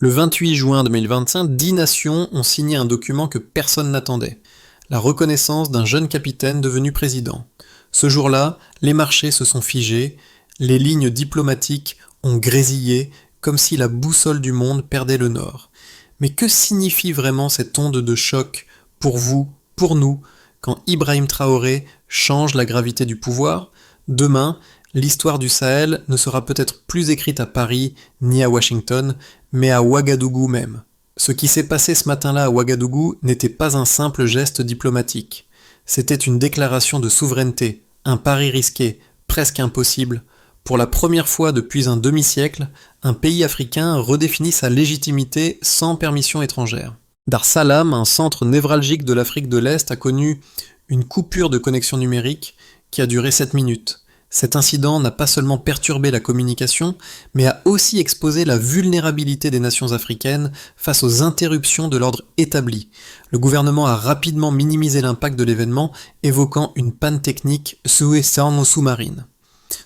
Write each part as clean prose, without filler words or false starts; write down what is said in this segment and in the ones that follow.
Le 28 juin 2025, 10 nations ont signé un document que personne n'attendait. La reconnaissance d'un jeune capitaine devenu président. Ce jour-là, les marchés se sont figés, les lignes diplomatiques ont grésillé, comme si la boussole du monde perdait le nord. Mais que signifie vraiment cette onde de choc pour vous, pour nous, quand Ibrahim Traoré change la gravité du pouvoir? Demain, l'histoire du Sahel ne sera peut-être plus écrite à Paris ni à Washington, mais à Ouagadougou même. Ce qui s'est passé ce matin-là à Ouagadougou n'était pas un simple geste diplomatique. C'était une déclaration de souveraineté, un pari risqué, presque impossible. Pour la première fois depuis un demi-siècle, un pays africain redéfinit sa légitimité sans permission étrangère. Dar Salam, un centre névralgique de l'Afrique de l'Est, a connu une coupure de connexion numérique qui a duré 7 minutes. Cet incident n'a pas seulement perturbé la communication, mais a aussi exposé la vulnérabilité des nations africaines face aux interruptions de l'ordre établi. Le gouvernement a rapidement minimisé l'impact de l'événement, évoquant une panne technique sous-marine.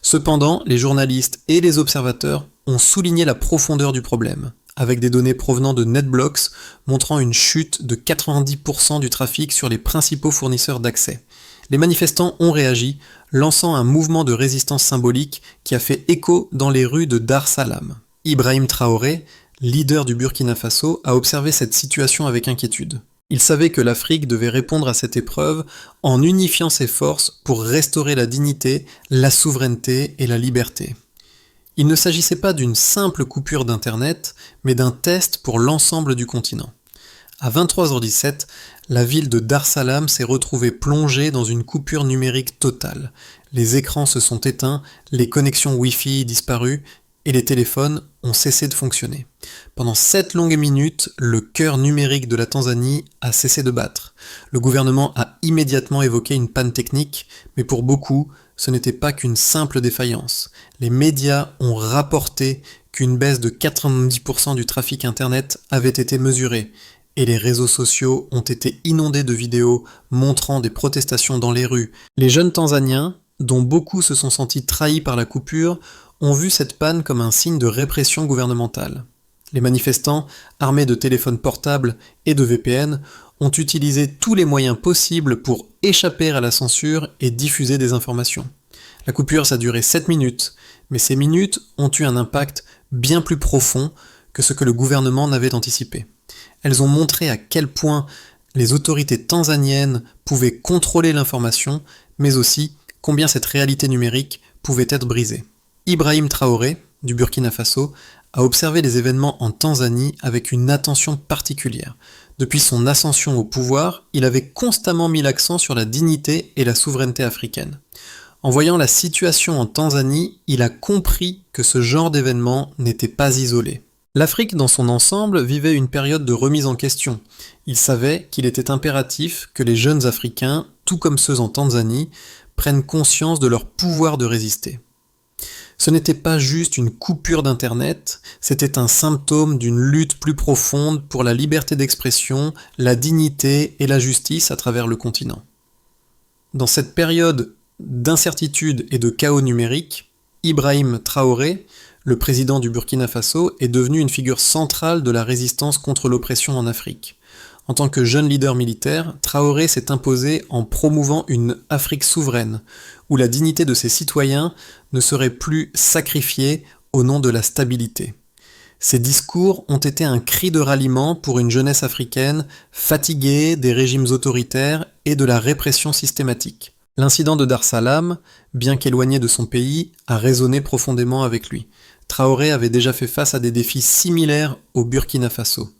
Cependant, les journalistes et les observateurs ont souligné la profondeur du problème, avec des données provenant de NetBlocks montrant une chute de 90% du trafic sur les principaux fournisseurs d'accès. Les manifestants ont réagi, lançant un mouvement de résistance symbolique qui a fait écho dans les rues de Dar Salam. Ibrahim Traoré, leader du Burkina Faso, a observé cette situation avec inquiétude. Il savait que l'Afrique devait répondre à cette épreuve en unifiant ses forces pour restaurer la dignité, la souveraineté et la liberté. Il ne s'agissait pas d'une simple coupure d'Internet, mais d'un test pour l'ensemble du continent. À 23h17, la ville de Dar Salam s'est retrouvée plongée dans une coupure numérique totale. Les écrans se sont éteints, les connexions Wi-Fi disparues et les téléphones ont cessé de fonctionner. Pendant 7 longues minutes, le cœur numérique de la Tanzanie a cessé de battre. Le gouvernement a immédiatement évoqué une panne technique, mais pour beaucoup, ce n'était pas qu'une simple défaillance. Les médias ont rapporté qu'une baisse de 90% du trafic Internet avait été mesurée, et les réseaux sociaux ont été inondés de vidéos montrant des protestations dans les rues. Les jeunes Tanzaniens, dont beaucoup se sont sentis trahis par la coupure, ont vu cette panne comme un signe de répression gouvernementale. Les manifestants, armés de téléphones portables et de VPN, ont utilisé tous les moyens possibles pour échapper à la censure et diffuser des informations. La coupure, ça a duré 7 minutes, mais ces minutes ont eu un impact bien plus profond que ce que le gouvernement n'avait anticipé. Elles ont montré à quel point les autorités tanzaniennes pouvaient contrôler l'information, mais aussi combien cette réalité numérique pouvait être brisée. Ibrahim Traoré, du Burkina Faso, a observé les événements en Tanzanie avec une attention particulière. Depuis son ascension au pouvoir, il avait constamment mis l'accent sur la dignité et la souveraineté africaine. En voyant la situation en Tanzanie, il a compris que ce genre d'événement n'était pas isolé. L'Afrique dans son ensemble vivait une période de remise en question. Il savait qu'il était impératif que les jeunes Africains, tout comme ceux en Tanzanie, prennent conscience de leur pouvoir de résister. Ce n'était pas juste une coupure d'Internet, c'était un symptôme d'une lutte plus profonde pour la liberté d'expression, la dignité et la justice à travers le continent. Dans cette période d'incertitude et de chaos numérique, Ibrahim Traoré, le président du Burkina Faso, est devenu une figure centrale de la résistance contre l'oppression en Afrique. En tant que jeune leader militaire, Traoré s'est imposé en promouvant une Afrique souveraine, où la dignité de ses citoyens ne serait plus sacrifiée au nom de la stabilité. Ses discours ont été un cri de ralliement pour une jeunesse africaine fatiguée des régimes autoritaires et de la répression systématique. L'incident de Dar Salam, bien qu'éloigné de son pays, a résonné profondément avec lui. Traoré avait déjà fait face à des défis similaires au Burkina Faso,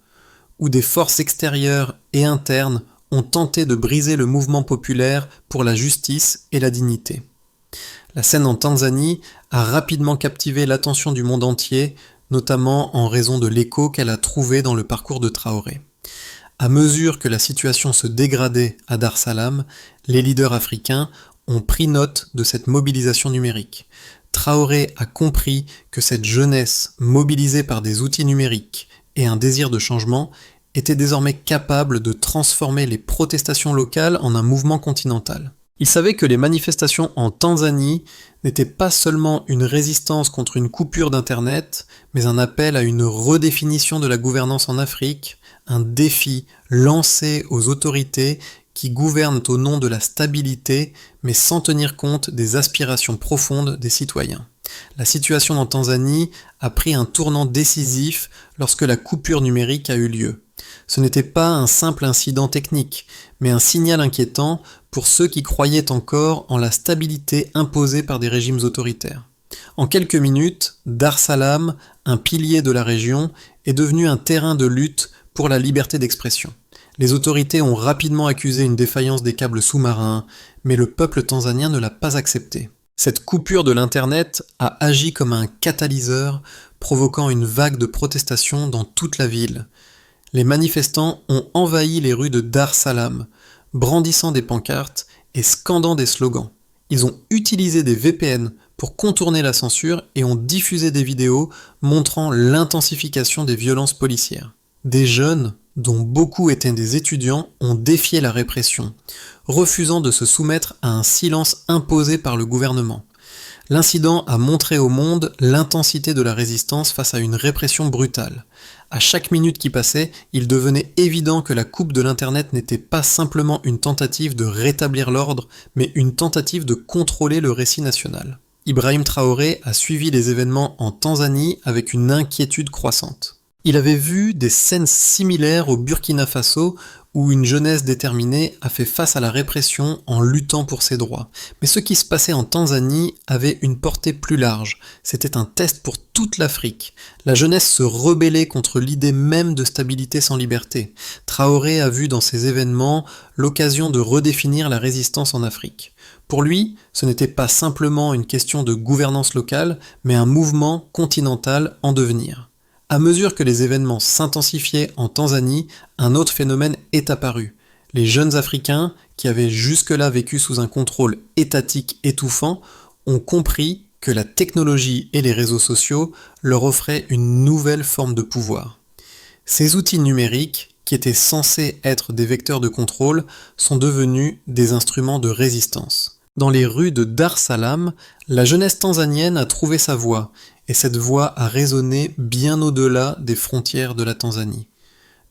où des forces extérieures et internes ont tenté de briser le mouvement populaire pour la justice et la dignité. La scène en Tanzanie a rapidement captivé l'attention du monde entier, notamment en raison de l'écho qu'elle a trouvé dans le parcours de Traoré. À mesure que la situation se dégradait à Dar Salam, les leaders africains ont pris note de cette mobilisation numérique. Traoré a compris que cette jeunesse mobilisée par des outils numériques et un désir de changement était désormais capable de transformer les protestations locales en un mouvement continental. Il savait que les manifestations en Tanzanie n'étaient pas seulement une résistance contre une coupure d'Internet, mais un appel à une redéfinition de la gouvernance en Afrique, un défi lancé aux autorités qui gouvernent au nom de la stabilité, mais sans tenir compte des aspirations profondes des citoyens. La situation en Tanzanie a pris un tournant décisif lorsque la coupure numérique a eu lieu. Ce n'était pas un simple incident technique, mais un signal inquiétant pour ceux qui croyaient encore en la stabilité imposée par des régimes autoritaires. En quelques minutes, Dar Salam, un pilier de la région, est devenu un terrain de lutte pour la liberté d'expression. Les autorités ont rapidement accusé une défaillance des câbles sous-marins, mais le peuple tanzanien ne l'a pas accepté. Cette coupure de l'Internet a agi comme un catalyseur, provoquant une vague de protestations dans toute la ville. Les manifestants ont envahi les rues de Dar Salam, brandissant des pancartes et scandant des slogans. Ils ont utilisé des VPN pour contourner la censure et ont diffusé des vidéos montrant l'intensification des violences policières. Des jeunes, dont beaucoup étaient des étudiants, ont défié la répression, refusant de se soumettre à un silence imposé par le gouvernement. L'incident a montré au monde l'intensité de la résistance face à une répression brutale. À chaque minute qui passait, il devenait évident que la coupe de l'Internet n'était pas simplement une tentative de rétablir l'ordre, mais une tentative de contrôler le récit national. Ibrahim Traoré a suivi les événements en Tanzanie avec une inquiétude croissante. Il avait vu des scènes similaires au Burkina Faso où une jeunesse déterminée a fait face à la répression en luttant pour ses droits. Mais ce qui se passait en Tanzanie avait une portée plus large. C'était un test pour toute l'Afrique. La jeunesse se rebellait contre l'idée même de stabilité sans liberté. Traoré a vu dans ces événements l'occasion de redéfinir la résistance en Afrique. Pour lui, ce n'était pas simplement une question de gouvernance locale, mais un mouvement continental en devenir. À mesure que les événements s'intensifiaient en Tanzanie, un autre phénomène est apparu. Les jeunes Africains, qui avaient jusque-là vécu sous un contrôle étatique étouffant, ont compris que la technologie et les réseaux sociaux leur offraient une nouvelle forme de pouvoir. Ces outils numériques, qui étaient censés être des vecteurs de contrôle, sont devenus des instruments de résistance. Dans les rues de Dar Salam, la jeunesse tanzanienne a trouvé sa voix, et cette voix a résonné bien au-delà des frontières de la Tanzanie.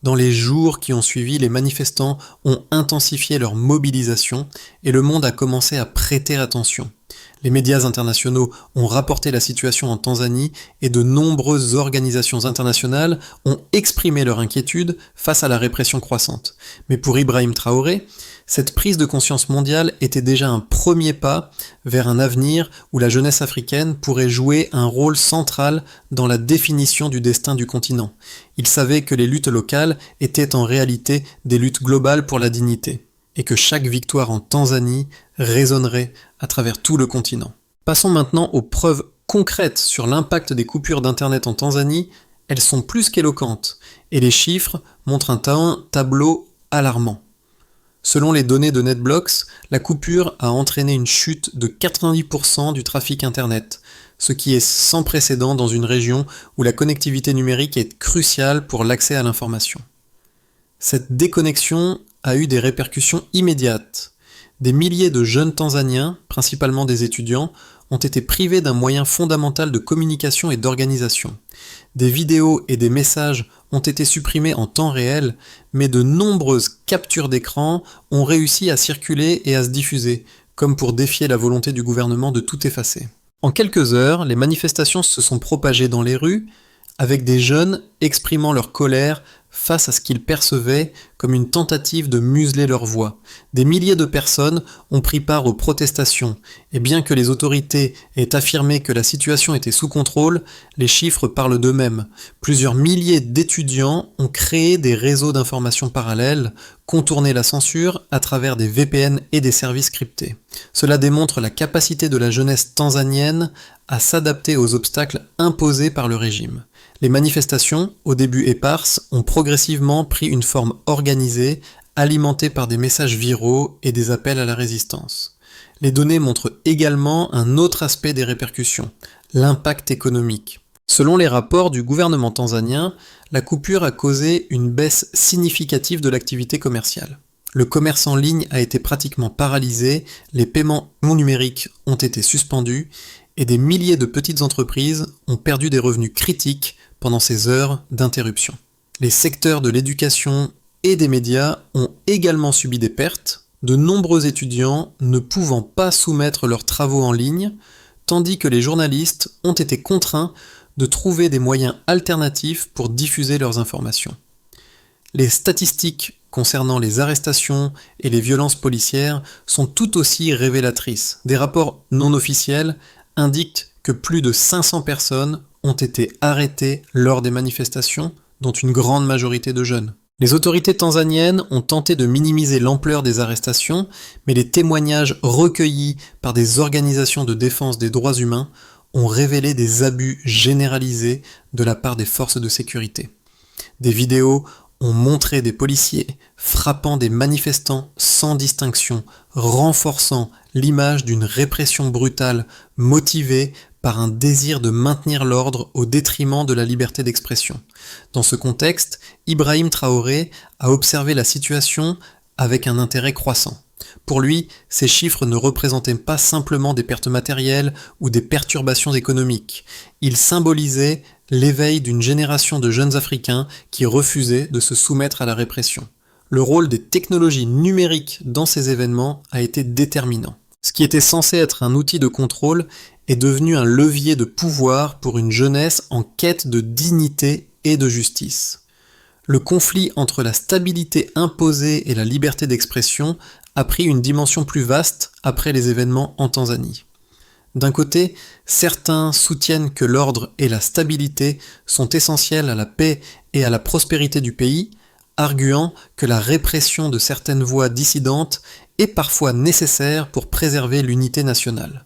Dans les jours qui ont suivi, les manifestants ont intensifié leur mobilisation et le monde a commencé à prêter attention. Les médias internationaux ont rapporté la situation en Tanzanie et de nombreuses organisations internationales ont exprimé leur inquiétude face à la répression croissante. Mais pour Ibrahim Traoré, cette prise de conscience mondiale était déjà un premier pas vers un avenir où la jeunesse africaine pourrait jouer un rôle central dans la définition du destin du continent. Il savait que les luttes locales étaient en réalité des luttes globales pour la dignité, et que chaque victoire en Tanzanie résonnerait à travers tout le continent. Passons maintenant aux preuves concrètes sur l'impact des coupures d'Internet en Tanzanie. Elles sont plus qu'éloquentes, et les chiffres montrent un tableau alarmant. Selon les données de NetBlocks, la coupure a entraîné une chute de 90% du trafic Internet, ce qui est sans précédent dans une région où la connectivité numérique est cruciale pour l'accès à l'information. Cette déconnexion a eu des répercussions immédiates. Des milliers de jeunes Tanzaniens, principalement des étudiants, ont été privés d'un moyen fondamental de communication et d'organisation. Des vidéos et des messages ont été supprimés en temps réel, mais de nombreuses captures d'écran ont réussi à circuler et à se diffuser, comme pour défier la volonté du gouvernement de tout effacer. En quelques heures, les manifestations se sont propagées dans les rues, avec des jeunes exprimant leur colère face à ce qu'ils percevaient comme une tentative de museler leur voix. Des milliers de personnes ont pris part aux protestations, et bien que les autorités aient affirmé que la situation était sous contrôle, les chiffres parlent d'eux-mêmes. Plusieurs milliers d'étudiants ont créé des réseaux d'information parallèles, contourné la censure à travers des VPN et des services cryptés. Cela démontre la capacité de la jeunesse tanzanienne à s'adapter aux obstacles imposés par le régime. Les manifestations, au début éparses, ont progressivement pris une forme organisée, alimentée par des messages viraux et des appels à la résistance. Les données montrent également un autre aspect des répercussions, l'impact économique. Selon les rapports du gouvernement tanzanien, la coupure a causé une baisse significative de l'activité commerciale. Le commerce en ligne a été pratiquement paralysé, les paiements non numériques ont été suspendus et des milliers de petites entreprises ont perdu des revenus critiques pendant ces heures d'interruption. Les secteurs de l'éducation et des médias ont également subi des pertes, de nombreux étudiants ne pouvant pas soumettre leurs travaux en ligne, tandis que les journalistes ont été contraints de trouver des moyens alternatifs pour diffuser leurs informations. Les statistiques concernant les arrestations et les violences policières sont tout aussi révélatrices. Des rapports non officiels indiquent que plus de 500 personnes ont été arrêtées lors des manifestations, dont une grande majorité de jeunes. Les autorités tanzaniennes ont tenté de minimiser l'ampleur des arrestations, mais les témoignages recueillis par des organisations de défense des droits humains ont révélé des abus généralisés de la part des forces de sécurité. Des vidéos ont montré des policiers frappant des manifestants sans distinction, renforçant l'image d'une répression brutale motivée par un désir de maintenir l'ordre au détriment de la liberté d'expression. Dans ce contexte, Ibrahim Traoré a observé la situation avec un intérêt croissant. Pour lui, ces chiffres ne représentaient pas simplement des pertes matérielles ou des perturbations économiques. Ils symbolisaient l'éveil d'une génération de jeunes Africains qui refusaient de se soumettre à la répression. Le rôle des technologies numériques dans ces événements a été déterminant. Ce qui était censé être un outil de contrôle est devenu un levier de pouvoir pour une jeunesse en quête de dignité et de justice. Le conflit entre la stabilité imposée et la liberté d'expression a pris une dimension plus vaste après les événements en Tanzanie. D'un côté, certains soutiennent que l'ordre et la stabilité sont essentiels à la paix et à la prospérité du pays, arguant que la répression de certaines voix dissidentes est parfois nécessaire pour préserver l'unité nationale.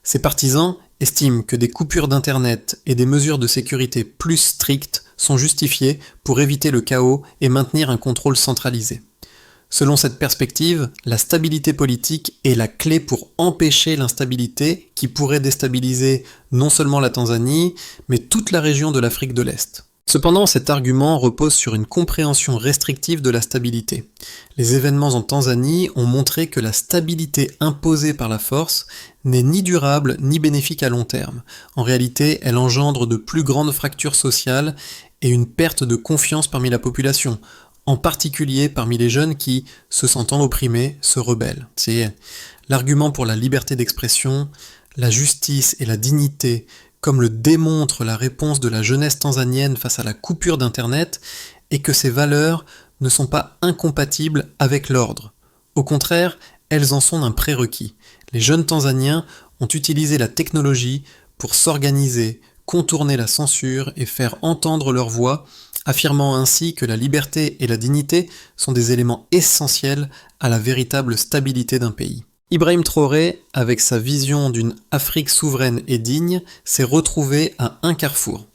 Ces partisans estiment que des coupures d'Internet et des mesures de sécurité plus strictes sont justifiées pour éviter le chaos et maintenir un contrôle centralisé. Selon cette perspective, la stabilité politique est la clé pour empêcher l'instabilité qui pourrait déstabiliser non seulement la Tanzanie, mais toute la région de l'Afrique de l'Est. Cependant, cet argument repose sur une compréhension restrictive de la stabilité. Les événements en Tanzanie ont montré que la stabilité imposée par la force n'est ni durable ni bénéfique à long terme. En réalité, elle engendre de plus grandes fractures sociales et une perte de confiance parmi la population, en particulier parmi les jeunes qui, se sentant opprimés, se rebellent. C'est l'argument pour la liberté d'expression, la justice et la dignité, comme le démontre la réponse de la jeunesse tanzanienne face à la coupure d'Internet, et que ces valeurs ne sont pas incompatibles avec l'ordre. Au contraire, elles en sont un prérequis. Les jeunes Tanzaniens ont utilisé la technologie pour s'organiser, contourner la censure et faire entendre leur voix, affirmant ainsi que la liberté et la dignité sont des éléments essentiels à la véritable stabilité d'un pays. Ibrahim Traoré, avec sa vision d'une Afrique souveraine et digne, s'est retrouvé à un carrefour.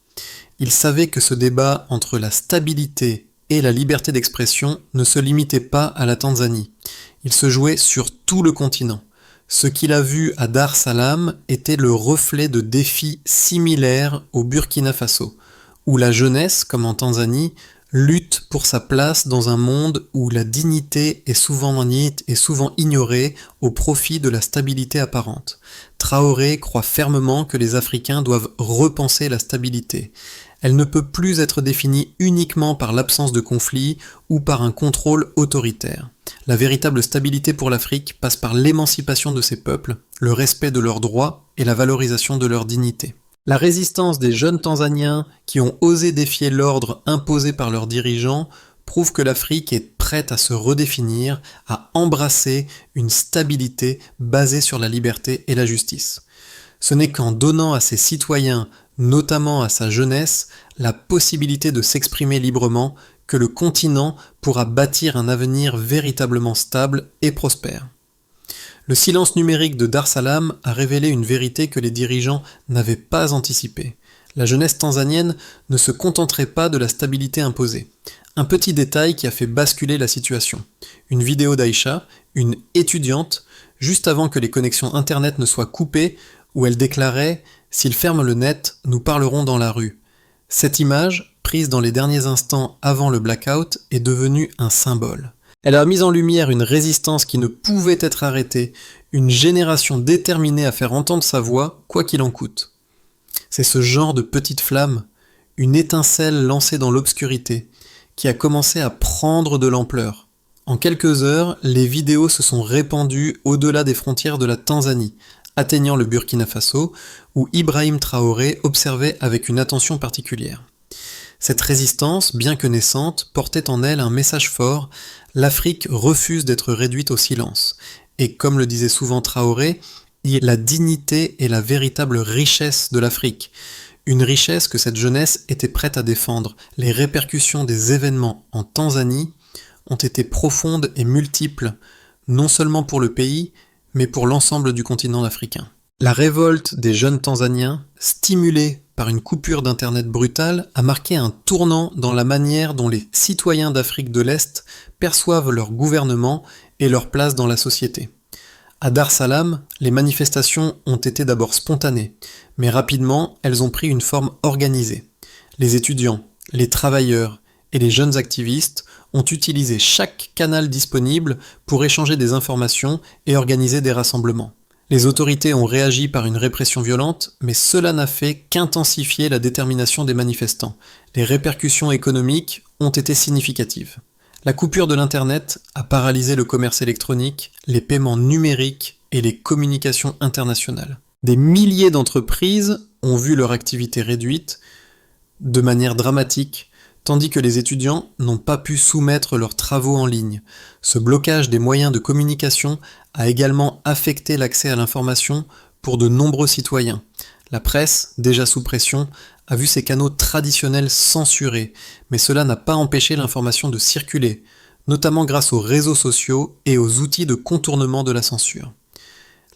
Il savait que ce débat entre la stabilité et la liberté d'expression ne se limitait pas à la Tanzanie. Il se jouait sur tout le continent. Ce qu'il a vu à Dar Salam était le reflet de défis similaires au Burkina Faso, où la jeunesse, comme en Tanzanie, lutte pour sa place dans un monde où la dignité est souvent ignorée au profit de la stabilité apparente. Traoré croit fermement que les Africains doivent repenser la stabilité. Elle ne peut plus être définie uniquement par l'absence de conflit ou par un contrôle autoritaire. La véritable stabilité pour l'Afrique passe par l'émancipation de ses peuples, le respect de leurs droits et la valorisation de leur dignité. La résistance des jeunes Tanzaniens qui ont osé défier l'ordre imposé par leurs dirigeants prouve que l'Afrique est prête à se redéfinir, à embrasser une stabilité basée sur la liberté et la justice. Ce n'est qu'en donnant à ses citoyens, notamment à sa jeunesse, la possibilité de s'exprimer librement que le continent pourra bâtir un avenir véritablement stable et prospère. Le silence numérique de Dar Salam a révélé une vérité que les dirigeants n'avaient pas anticipée. La jeunesse tanzanienne ne se contenterait pas de la stabilité imposée. Un petit détail qui a fait basculer la situation. Une vidéo d'Aïcha, une étudiante, juste avant que les connexions internet ne soient coupées, où elle déclarait « S'ils ferment le net, nous parlerons dans la rue ». Cette image, prise dans les derniers instants avant le blackout, est devenue un symbole. Elle a mis en lumière une résistance qui ne pouvait être arrêtée, une génération déterminée à faire entendre sa voix, quoi qu'il en coûte. C'est ce genre de petite flamme, une étincelle lancée dans l'obscurité, qui a commencé à prendre de l'ampleur. En quelques heures, les vidéos se sont répandues au-delà des frontières de la Tanzanie, atteignant le Burkina Faso, où Ibrahim Traoré observait avec une attention particulière. Cette résistance, bien que naissante, portait en elle un message fort: l'Afrique refuse d'être réduite au silence. Et comme le disait souvent Traoré, la dignité est la véritable richesse de l'Afrique. Une richesse que cette jeunesse était prête à défendre. Les répercussions des événements en Tanzanie ont été profondes et multiples, non seulement pour le pays, mais pour l'ensemble du continent africain. La révolte des jeunes Tanzaniens, stimulée par une coupure d'internet brutale, a marqué un tournant dans la manière dont les citoyens d'Afrique de l'Est perçoivent leur gouvernement et leur place dans la société. À Dar es Salaam, les manifestations ont été d'abord spontanées, mais rapidement elles ont pris une forme organisée. Les étudiants, les travailleurs et les jeunes activistes ont utilisé chaque canal disponible pour échanger des informations et organiser des rassemblements. Les autorités ont réagi par une répression violente, mais cela n'a fait qu'intensifier la détermination des manifestants. Les répercussions économiques ont été significatives. La coupure de l'Internet a paralysé le commerce électronique, les paiements numériques et les communications internationales. Des milliers d'entreprises ont vu leur activité réduite de manière dramatique, tandis que les étudiants n'ont pas pu soumettre leurs travaux en ligne. Ce blocage des moyens de communication a également affecté l'accès à l'information pour de nombreux citoyens. La presse, déjà sous pression, a vu ses canaux traditionnels censurés, mais cela n'a pas empêché l'information de circuler, notamment grâce aux réseaux sociaux et aux outils de contournement de la censure.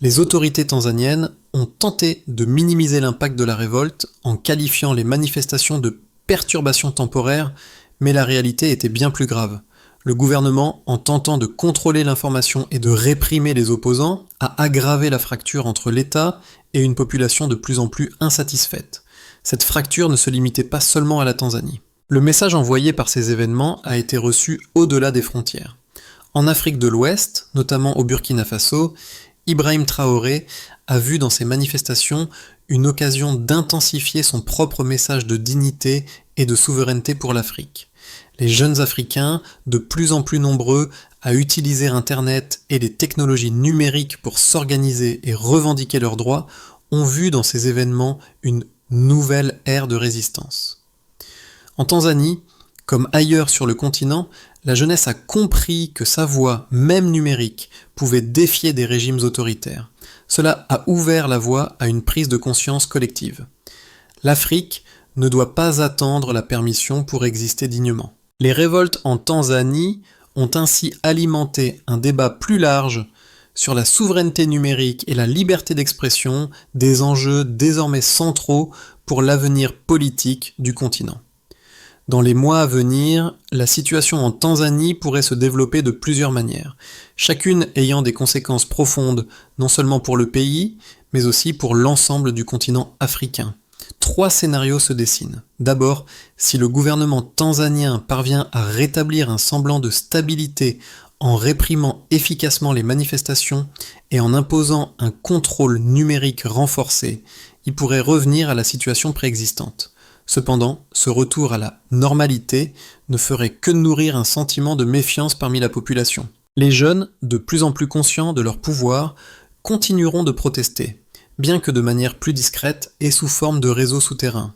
Les autorités tanzaniennes ont tenté de minimiser l'impact de la révolte en qualifiant les manifestations de perturbations temporaires, mais la réalité était bien plus grave. Le gouvernement, en tentant de contrôler l'information et de réprimer les opposants, a aggravé la fracture entre l'État et une population de plus en plus insatisfaite. Cette fracture ne se limitait pas seulement à la Tanzanie. Le message envoyé par ces événements a été reçu au-delà des frontières. En Afrique de l'Ouest, notamment au Burkina Faso, Ibrahim Traoré a vu dans ces manifestations une occasion d'intensifier son propre message de dignité et de souveraineté pour l'Afrique. Les jeunes Africains, de plus en plus nombreux à utiliser Internet et les technologies numériques pour s'organiser et revendiquer leurs droits, ont vu dans ces événements une nouvelle ère de résistance. En Tanzanie, comme ailleurs sur le continent, la jeunesse a compris que sa voix, même numérique, pouvait défier des régimes autoritaires. Cela a ouvert la voie à une prise de conscience collective. L'Afrique ne doit pas attendre la permission pour exister dignement. Les révoltes en Tanzanie ont ainsi alimenté un débat plus large sur la souveraineté numérique et la liberté d'expression, des enjeux désormais centraux pour l'avenir politique du continent. Dans les mois à venir, la situation en Tanzanie pourrait se développer de plusieurs manières, chacune ayant des conséquences profondes non seulement pour le pays, mais aussi pour l'ensemble du continent africain. 3 scénarios se dessinent. D'abord, si le gouvernement tanzanien parvient à rétablir un semblant de stabilité en réprimant efficacement les manifestations et en imposant un contrôle numérique renforcé, il pourrait revenir à la situation préexistante. Cependant, ce retour à la normalité ne ferait que nourrir un sentiment de méfiance parmi la population. Les jeunes, de plus en plus conscients de leur pouvoir, continueront de protester, bien que de manière plus discrète et sous forme de réseaux souterrains.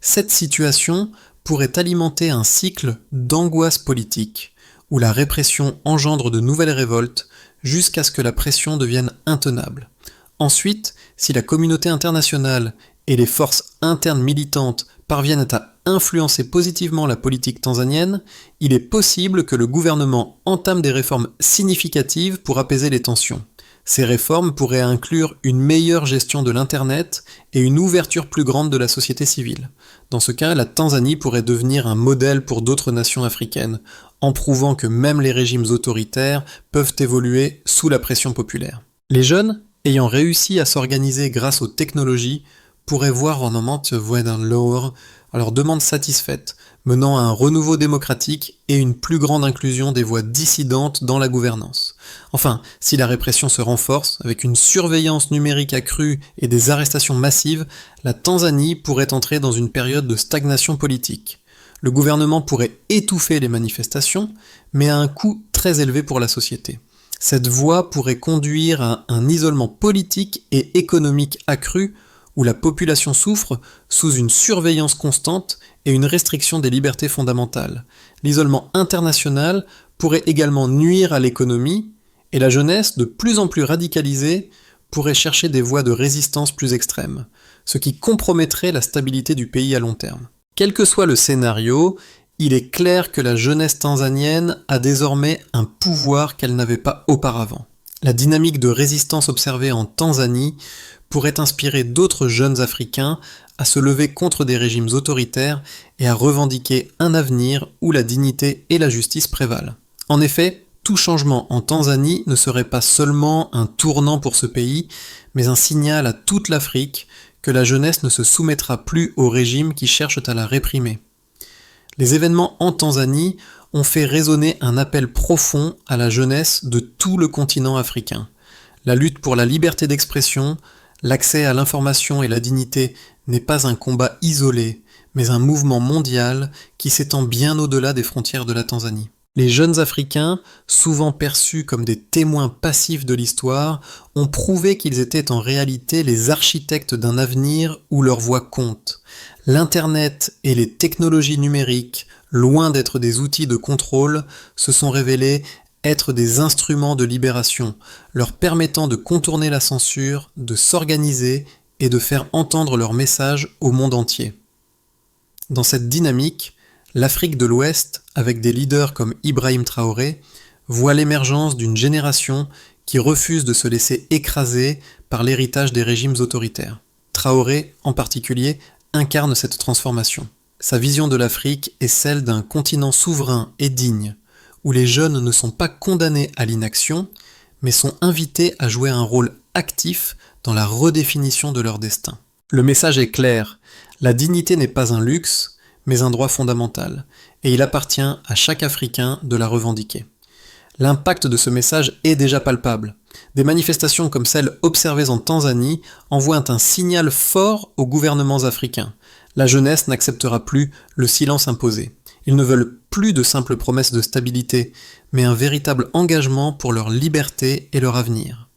Cette situation pourrait alimenter un cycle d'angoisse politique, où la répression engendre de nouvelles révoltes jusqu'à ce que la pression devienne intenable. Ensuite, si la communauté internationale et les forces internes militantes parviennent à influencer positivement la politique tanzanienne, il est possible que le gouvernement entame des réformes significatives pour apaiser les tensions. Ces réformes pourraient inclure une meilleure gestion de l'Internet et une ouverture plus grande de la société civile. Dans ce cas, la Tanzanie pourrait devenir un modèle pour d'autres nations africaines, en prouvant que même les régimes autoritaires peuvent évoluer sous la pression populaire. Les jeunes, ayant réussi à s'organiser grâce aux technologies, pourraient voir un moment à leur demande satisfaite, menant à un renouveau démocratique et une plus grande inclusion des voix dissidentes dans la gouvernance. Enfin, si la répression se renforce, avec une surveillance numérique accrue et des arrestations massives, la Tanzanie pourrait entrer dans une période de stagnation politique. Le gouvernement pourrait étouffer les manifestations, mais à un coût très élevé pour la société. Cette voie pourrait conduire à un isolement politique et économique accru, où la population souffre sous une surveillance constante et une restriction des libertés fondamentales. L'isolement international pourrait également nuire à l'économie, et la jeunesse, de plus en plus radicalisée, pourrait chercher des voies de résistance plus extrêmes, ce qui compromettrait la stabilité du pays à long terme. Quel que soit le scénario, il est clair que la jeunesse tanzanienne a désormais un pouvoir qu'elle n'avait pas auparavant. La dynamique de résistance observée en Tanzanie pourrait inspirer d'autres jeunes Africains à se lever contre des régimes autoritaires et à revendiquer un avenir où la dignité et la justice prévalent. En effet, tout changement en Tanzanie ne serait pas seulement un tournant pour ce pays, mais un signal à toute l'Afrique que la jeunesse ne se soumettra plus aux régimes qui cherchent à la réprimer. Les événements en Tanzanie ont fait résonner un appel profond à la jeunesse de tout le continent africain. La lutte pour la liberté d'expression, l'accès à l'information et la dignité n'est pas un combat isolé, mais un mouvement mondial qui s'étend bien au-delà des frontières de la Tanzanie. Les jeunes Africains, souvent perçus comme des témoins passifs de l'histoire, ont prouvé qu'ils étaient en réalité les architectes d'un avenir où leur voix compte. L'Internet et les technologies numériques, loin d'être des outils de contrôle, se sont révélés être des instruments de libération, leur permettant de contourner la censure, de s'organiser et de faire entendre leur message au monde entier. Dans cette dynamique, l'Afrique de l'Ouest, avec des leaders comme Ibrahim Traoré, voit l'émergence d'une génération qui refuse de se laisser écraser par l'héritage des régimes autoritaires. Traoré, en particulier, incarne cette transformation. Sa vision de l'Afrique est celle d'un continent souverain et digne, où les jeunes ne sont pas condamnés à l'inaction, mais sont invités à jouer un rôle actif dans la redéfinition de leur destin. Le message est clair, la dignité n'est pas un luxe, mais un droit fondamental, et il appartient à chaque Africain de la revendiquer. L'impact de ce message est déjà palpable. Des manifestations comme celles observées en Tanzanie envoient un signal fort aux gouvernements africains. La jeunesse n'acceptera plus le silence imposé. Ils ne veulent plus de simples promesses de stabilité, mais un véritable engagement pour leur liberté et leur avenir.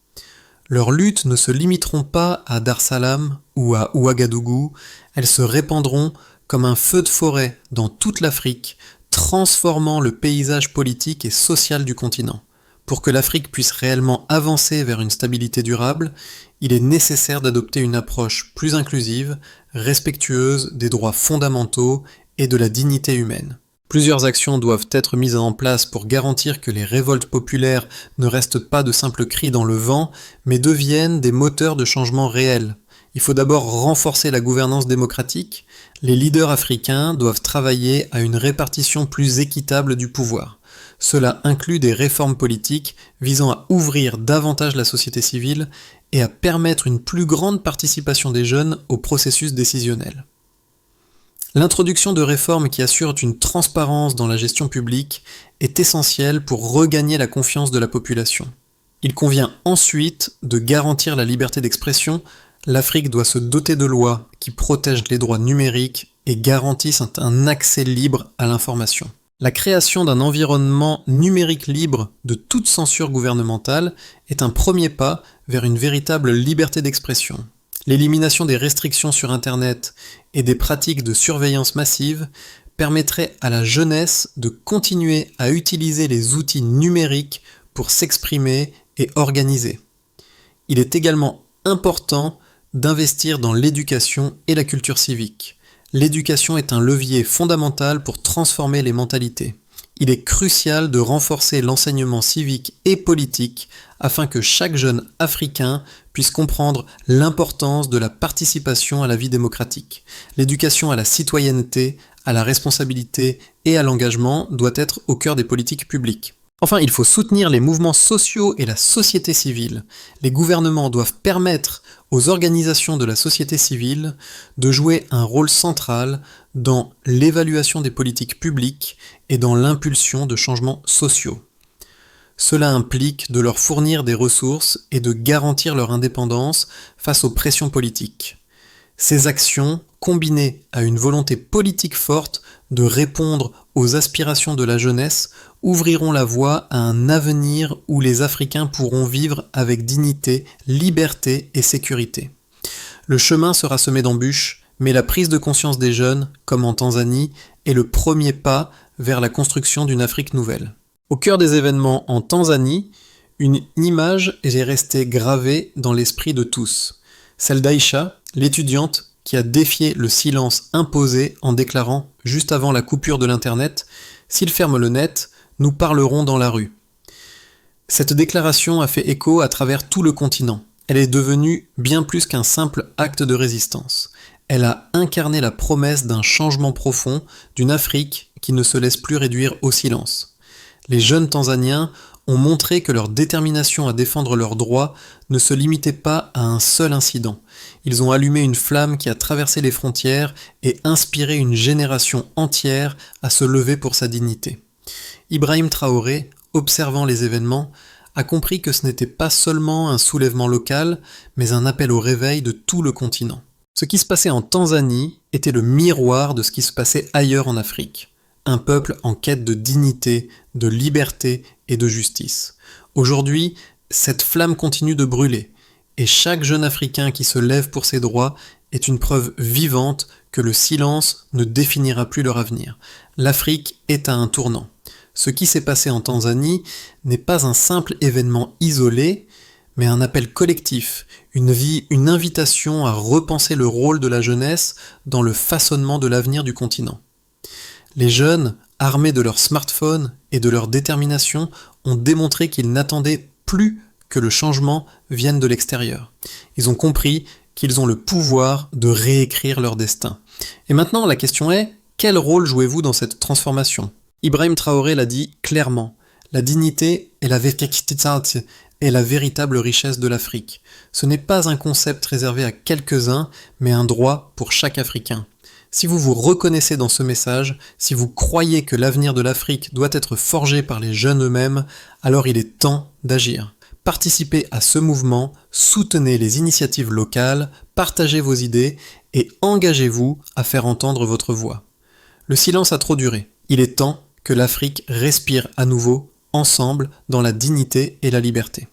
Leurs luttes ne se limiteront pas à Dar es Salaam ou à Ouagadougou, elles se répandront comme un feu de forêt dans toute l'Afrique, transformant le paysage politique et social du continent. Pour que l'Afrique puisse réellement avancer vers une stabilité durable, il est nécessaire d'adopter une approche plus inclusive, respectueuse des droits fondamentaux et de la dignité humaine. Plusieurs actions doivent être mises en place pour garantir que les révoltes populaires ne restent pas de simples cris dans le vent, mais deviennent des moteurs de changement réels. Il faut d'abord renforcer la gouvernance démocratique. Les leaders africains doivent travailler à une répartition plus équitable du pouvoir. Cela inclut des réformes politiques visant à ouvrir davantage la société civile et à permettre une plus grande participation des jeunes au processus décisionnel. L'introduction de réformes qui assurent une transparence dans la gestion publique est essentielle pour regagner la confiance de la population. Il convient ensuite de garantir la liberté d'expression. L'Afrique doit se doter de lois qui protègent les droits numériques et garantissent un accès libre à l'information. La création d'un environnement numérique libre de toute censure gouvernementale est un premier pas vers une véritable liberté d'expression. L'élimination des restrictions sur Internet et des pratiques de surveillance massive permettrait à la jeunesse de continuer à utiliser les outils numériques pour s'exprimer et organiser. Il est également important d'investir dans l'éducation et la culture civique. L'éducation est un levier fondamental pour transformer les mentalités. Il est crucial de renforcer l'enseignement civique et politique afin que chaque jeune Africain puisse comprendre l'importance de la participation à la vie démocratique. L'éducation à la citoyenneté, à la responsabilité et à l'engagement doit être au cœur des politiques publiques. Enfin, il faut soutenir les mouvements sociaux et la société civile. Les gouvernements doivent permettre aux organisations de la société civile de jouer un rôle central dans l'évaluation des politiques publiques et dans l'impulsion de changements sociaux. Cela implique de leur fournir des ressources et de garantir leur indépendance face aux pressions politiques. Ces actions, combinées à une volonté politique forte de répondre aux aspirations de la jeunesse, ouvriront la voie à un avenir où les Africains pourront vivre avec dignité, liberté et sécurité. Le chemin sera semé d'embûches, mais la prise de conscience des jeunes, comme en Tanzanie, est le premier pas vers la construction d'une Afrique nouvelle. Au cœur des événements en Tanzanie, une image est restée gravée dans l'esprit de tous, celle d'Aïcha, l'étudiante qui a défié le silence imposé en déclarant, juste avant la coupure de l'Internet, « S'ils ferment le net, nous parlerons dans la rue ». Cette déclaration a fait écho à travers tout le continent. Elle est devenue bien plus qu'un simple acte de résistance. Elle a incarné la promesse d'un changement profond, d'une Afrique qui ne se laisse plus réduire au silence. Les jeunes Tanzaniens ont montré que leur détermination à défendre leurs droits ne se limitait pas à un seul incident. Ils ont allumé une flamme qui a traversé les frontières et inspiré une génération entière à se lever pour sa dignité. Ibrahim Traoré, observant les événements, a compris que ce n'était pas seulement un soulèvement local, mais un appel au réveil de tout le continent. Ce qui se passait en Tanzanie était le miroir de ce qui se passait ailleurs en Afrique. Un peuple en quête de dignité, de liberté et de justice. Aujourd'hui, cette flamme continue de brûler, et chaque jeune Africain qui se lève pour ses droits est une preuve vivante que le silence ne définira plus leur avenir. L'Afrique est à un tournant. Ce qui s'est passé en Tanzanie n'est pas un simple événement isolé, mais un appel collectif, une invitation à repenser le rôle de la jeunesse dans le façonnement de l'avenir du continent. Les jeunes, armés de leurs smartphones et de leur détermination, ont démontré qu'ils n'attendaient plus que le changement vienne de l'extérieur. Ils ont compris qu'ils ont le pouvoir de réécrire leur destin. Et maintenant, la question est, quel rôle jouez-vous dans cette transformation ? Ibrahim Traoré l'a dit clairement, la dignité est la véritable richesse de l'Afrique. Ce n'est pas un concept réservé à quelques-uns, mais un droit pour chaque Africain. Si vous vous reconnaissez dans ce message, si vous croyez que l'avenir de l'Afrique doit être forgé par les jeunes eux-mêmes, alors il est temps d'agir. Participez à ce mouvement, soutenez les initiatives locales, partagez vos idées et engagez-vous à faire entendre votre voix. Le silence a trop duré. Il est temps que l'Afrique respire à nouveau, ensemble, dans la dignité et la liberté.